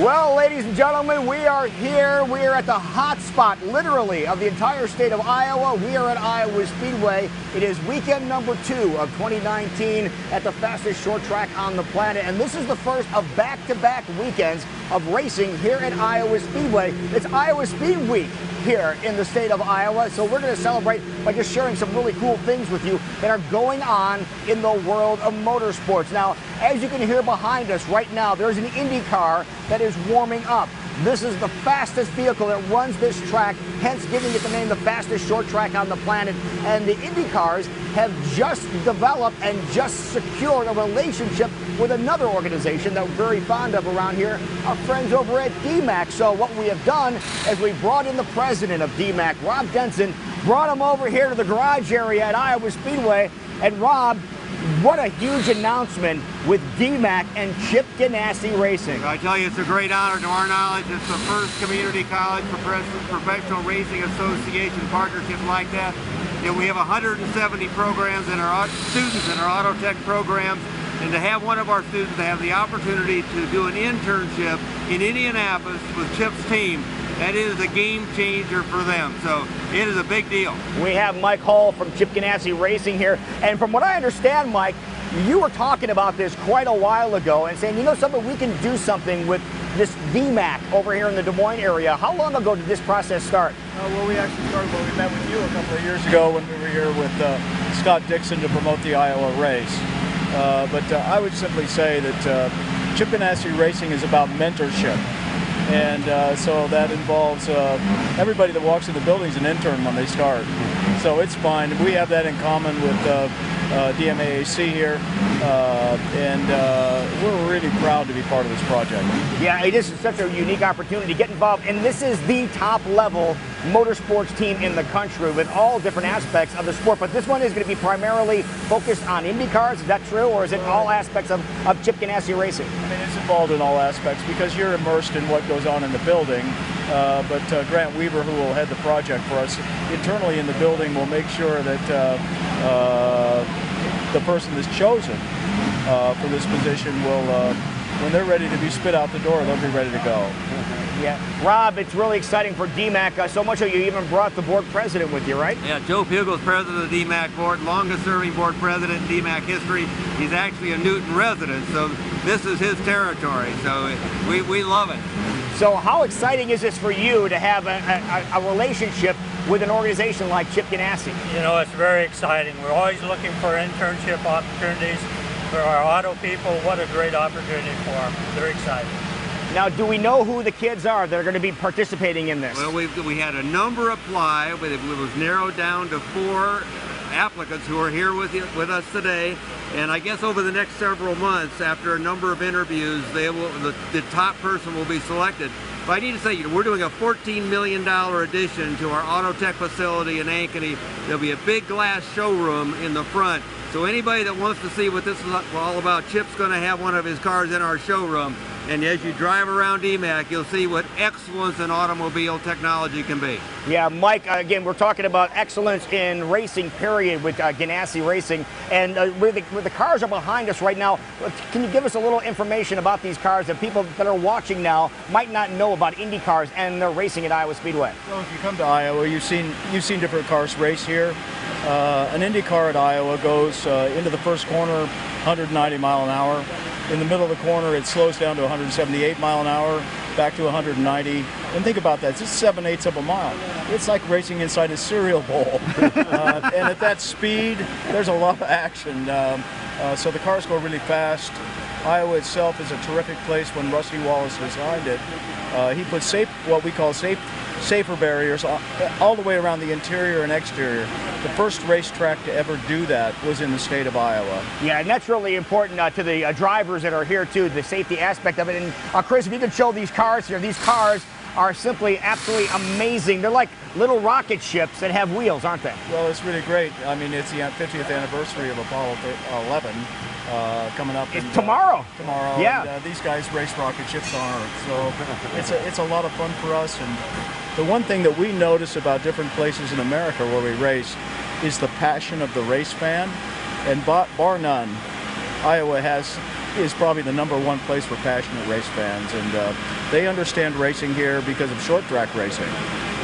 Well, ladies and gentlemen, we are here. We are at the hot spot, literally, of the entire state of Iowa. We are at Iowa Speedway. It is weekend number 2 of 2019 at the fastest short track on the planet. And this is the first of back-to-back weekends of racing here at Iowa Speedway. It's Iowa Speed Week here in the state of Iowa. So we're going to celebrate by just sharing some really cool things with you that are going on in the world of motorsports. Now, as you can hear behind us right now, there's an Indy car that is warming up. This is the fastest vehicle that runs this track, hence giving it the name the fastest short track on the planet. And the Indy cars have just developed and just secured a relationship with another organization that we're very fond of around here, our friends over at DMAC. So what we have done is we brought in the president of DMAC, Rob Denson, brought him over here to the garage area at Iowa Speedway. And Rob, what a huge announcement with DMAC and Chip Ganassi Racing. I tell you, it's a great honor. To our knowledge, it's the first community college professional racing association partnership like that. And we have 170 programs in our students in our auto tech programs. And to have one of our students have the opportunity to do an internship in Indianapolis with Chip's team, that is a game changer for them. So it is a big deal. We have Mike Hall from Chip Ganassi Racing here. And from what I understand, Mike, you were talking about this quite a while ago and saying, you know something, we can do something with this DMAC over here in the Des Moines area. How long ago did this process start? Well, we actually started when we met with you a couple of years ago when we were here with Scott Dixon to promote the Iowa race. But I would simply say that Chip Ganassi Racing is about mentorship. And so that involves everybody that walks in the building is an intern when they start. So it's fine. We have that in common with DMAAC here, and we're really proud to be part of this project. Yeah, it is such a unique opportunity to get involved, and this is the top level motorsports team in the country with all different aspects of the sport, but this one is going to be primarily focused on Indy cars. Is that true, or is it all aspects of Chip Ganassi Racing? I mean, it's involved in all aspects because you're immersed in what goes on in the building, but Grant Weaver, who will head the project for us internally in the building, will make sure that the person that's chosen for this position will, when they're ready to be spit out the door, they'll be ready to go. Yeah. Rob, it's really exciting for DMAC, so much so you even brought the board president with you, right? Yeah, Joe Pugel's president of the DMAC board, longest serving board president in DMAC history. He's actually a Newton resident, so this is his territory, so we love it. So how exciting is this for you to have a relationship with an organization like Chip Ganassi? You know, it's very exciting. We're always looking for internship opportunities for our auto people. What a great opportunity for them. They're excited. Now, do we know who the kids are that are going to be participating in this? Well, we had a number apply, but it was narrowed down to 4 applicants who are here with us today. And I guess over the next several months, after a number of interviews, the top person will be selected. But I need to say, we're doing a $14 million addition to our auto tech facility in Ankeny. There'll be a big glass showroom in the front. So anybody that wants to see what this is all about, Chip's going to have one of his cars in our showroom. And as you drive around DMAC, you'll see what excellence in automobile technology can be. Yeah, Mike, again, we're talking about excellence in racing, period, with Ganassi Racing. And where the cars are behind us right now, can you give us a little information about these cars that people that are watching now might not know about Indy cars and their racing at Iowa Speedway? Well, if you come to Iowa, you've seen different cars race here. An Indy car at Iowa goes into the first corner 190 mile an hour. In the middle of the corner, it slows down to 178 mile an hour, back to 190. And think about that, it's just 7/8 of a mile. It's like racing inside a cereal bowl. And at that speed, there's a lot of action. So the cars go really fast. Iowa itself is a terrific place. When Rusty Wallace designed it, he put what we call safer barriers all the way around the interior and exterior. The first racetrack to ever do that was in the state of Iowa. Yeah, and that's really important to the drivers that are here too, the safety aspect of it. And Chris, if you could show these cars here, these cars are simply absolutely amazing. They're like little rocket ships that have wheels, aren't they? Well, it's really great. I mean, it's the 50th anniversary of Apollo 11 coming up. It's tomorrow. Tomorrow. Yeah. And, these guys race rocket ships on Earth, so it's a lot of fun for us. And the one thing that we notice about different places in America where we race is the passion of the race fan, and bar none, Iowa has is probably the #1 place for passionate race fans, and they understand racing here because of short track racing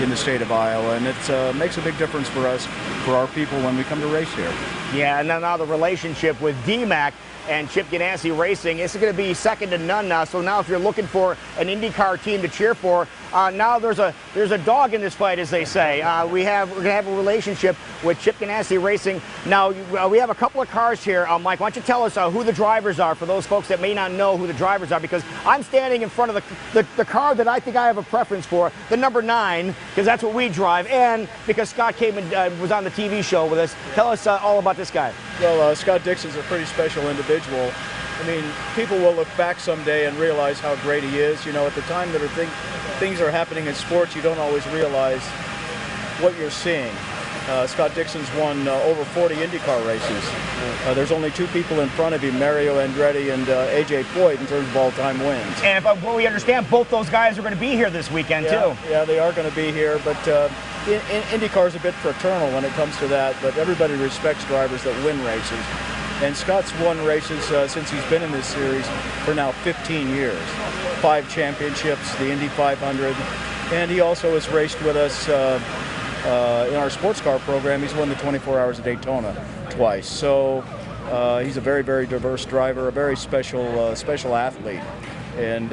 in the state of Iowa, and it makes a big difference for us, for our people, when we come to race here. Yeah, and now the relationship with DMAC and Chip Ganassi Racing, it's going to be second to none now. So now if you're looking for an IndyCar team to cheer for, now there's a dog in this fight, as they say. We're going to have a relationship with Chip Ganassi Racing. Now, we have a couple of cars here. Mike, why don't you tell us who the drivers are for those folks that may not know who the drivers are, because I'm standing in front of the car that I think I have a preference for, the number 9, because that's what we drive, and because Scott came and was on the TV show with us. Tell us all about this guy. Well, Scott Dixon's a pretty special individual. I mean, people will look back someday and realize how great he is. You know, at the time that things are happening in sports, you don't always realize what you're seeing. Scott Dixon's won over 40 IndyCar races. There's only 2 people in front of him, Mario Andretti and A.J. Foyt, in terms of all-time wins. And what we understand, both those guys are going to be here this weekend, too. Yeah, they are going to be here, but IndyCar is a bit fraternal when it comes to that, but everybody respects drivers that win races. And Scott's won races since he's been in this series for now 15 years. 5 championships, the Indy 500, and he also has raced with us in our sports car program. He's won the 24 Hours of Daytona twice. So he's a very, very diverse driver, a very special athlete, and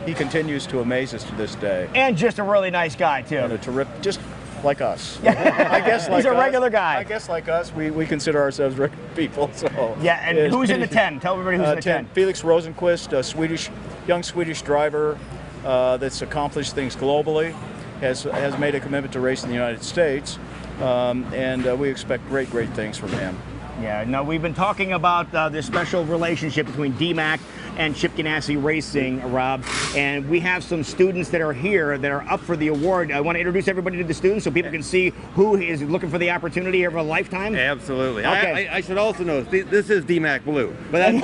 he continues to amaze us to this day. And just a really nice guy, too. And a terrific, just like us. I guess like he's a regular guy. I guess like us, we consider ourselves regular people. So yeah, and who's in the 10? Tell everybody who's in the 10. Felix Rosenquist, a young Swedish driver that's accomplished things globally, has made a commitment to race in the United States, and we expect great things from him. Yeah, no, we've been talking about this special relationship between DMAC and Chip Ganassi Racing, Rob, and we have some students that are here that are up for the award. I want to introduce everybody to the students so people can see who is looking for the opportunity of a lifetime. Absolutely. Okay. I should also know, this is DMAC Blue. But I'm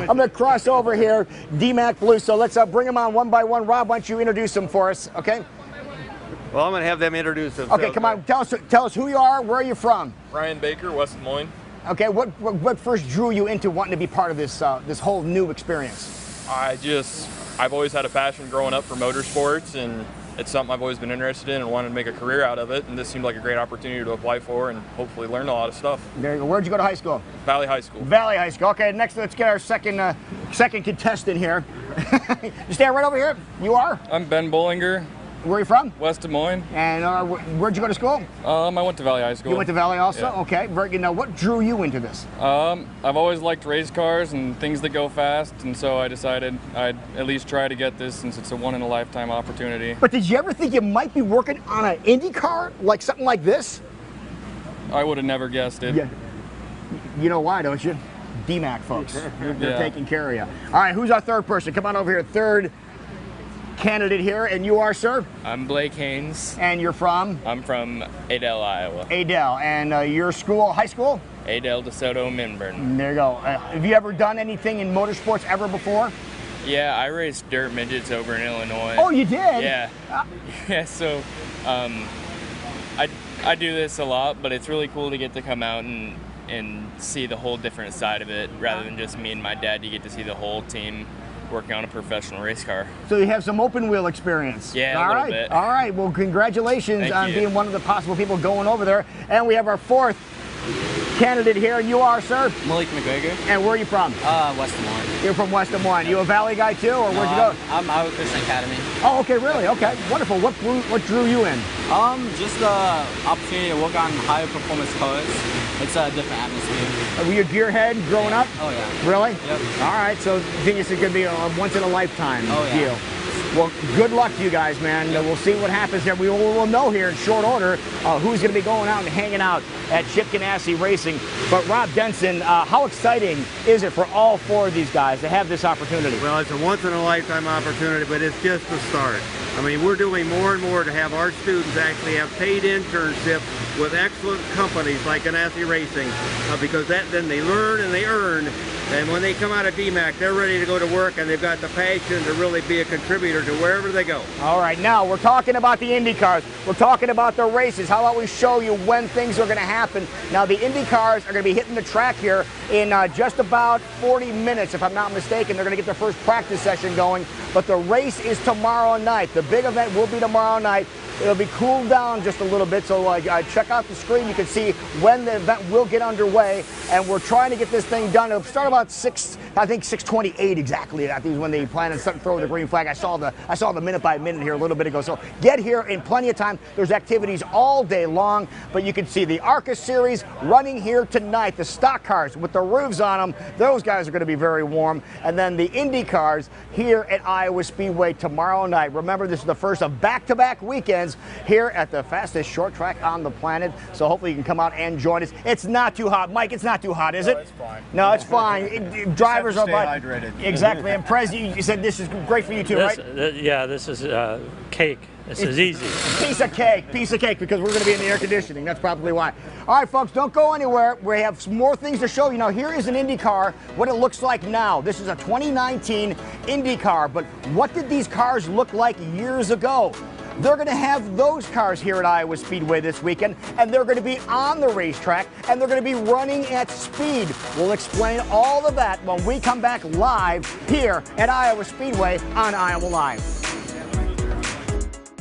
going to cross over here, DMAC Blue, so let's bring them on one by one. Rob, why don't you introduce them for us, okay? Well, I'm going to have them introduce themselves. Okay, come on, tell us who you are, where are you from? Ryan Baker, West Des Moines. Okay, what first drew you into wanting to be part of this this whole new experience? I've always had a passion growing up for motorsports, and it's something I've always been interested in and wanted to make a career out of it, and this seemed like a great opportunity to apply for and hopefully learn a lot of stuff. There you go. Where'd you go to high school? Valley High School. Valley High School. Okay, next let's get our second contestant here. You stand right over here. You are? I'm Ben Bollinger. Where are you from? West Des Moines. And where'd you go to school? I went to Valley High School. You went to Valley also? Yeah. Okay. Very good. Now, what drew you into this? I've always liked race cars and things that go fast, and so I decided I'd at least try to get this since it's a one-in-a-lifetime opportunity. But did you ever think you might be working on an Indy car, like something like this? I would have never guessed it. Yeah. You know why, don't you? DMAC folks. They're taking care of you. All right, who's our third person? Come on over here. Third candidate here, and you are, sir? I'm Blake Haynes. And you're from? I'm from Adel, Iowa. Adel, and your school, high school? Adel DeSoto Minburn. There you go. Have you ever done anything in motorsports ever before? Yeah, I raced dirt midgets over in Illinois. Oh, you did? Yeah. Yeah, so I do this a lot, but it's really cool to get to come out and see the whole different side of it rather than just me and my dad. You get to see the whole team working on a professional race car. So you have some open wheel experience. Yeah, a little bit. All right. Well, congratulations on being one of the possible people going over there. And we have our fourth candidate here. You are, sir? Malik McGregor. And where are you from? West Des Moines. You're from West Des Moines. You a Valley guy too, or where'd you go? I'm Iowa Christian Academy. Oh, okay, really? Okay, wonderful. What drew you in? Just the opportunity to work on higher performance cars. It's a different atmosphere. Were you a gearhead growing up? Oh yeah. Really? Yep. All right, so you think it's going to be a once in a lifetime deal? Well, good luck to you guys, man. We'll see what happens there. We'll know here in short order who's going to be going out and hanging out at Chip Ganassi Racing. But Rob Denson, how exciting is it for all four of these guys to have this opportunity? Well, it's a once-in-a-lifetime opportunity, but it's just the start. I mean, we're doing more and more to have our students actually have paid internships with excellent companies like Ganassi Racing, because then they learn and they earn And when they come out of DMAC, they're ready to go to work, and they've got the passion to really be a contributor to wherever they go. All right, now we're talking about the Indy cars. We're talking about the races. How about we show you when things are going to happen? Now, the Indy cars are going to be hitting the track here in just about 40 minutes, if I'm not mistaken. They're going to get their first practice session going, but the race is tomorrow night. The big event will be tomorrow night. It'll be cooled down just a little bit, so check out the screen. You can see when the event will get underway, and we're trying to get this thing done. It'll start about 6:28 exactly. I think is when they plan on throwing the green flag. I saw the minute by minute here a little bit ago. So get here in plenty of time. There's activities all day long, but you can see the ARCA series running here tonight. The stock cars with the roofs on them, those guys are going to be very warm, and then the Indy cars here at Iowa Speedway tomorrow night. Remember, this is the first of back-to-back weekends here at the fastest short track on the planet, so hopefully you can come out and join us. It's not too hot. Mike, it's not too hot, is it? No, it's fine. No, it's fine. Drivers are hydrated. Exactly. And Prez, you said this is great for you too, right? Yeah, this is cake. This is easy. Piece of cake, because we're going to be in the air conditioning. That's probably why. All right, folks, don't go anywhere. We have some more things to show you. Now, here is an Indy car, what it looks like now. This is a 2019 Indy car, but what did these cars look like years ago? They're going to have those cars here at Iowa Speedway this weekend, and they're going to be on the racetrack, and they're going to be running at speed. We'll explain all of that when we come back live here at Iowa Speedway on Iowa Live.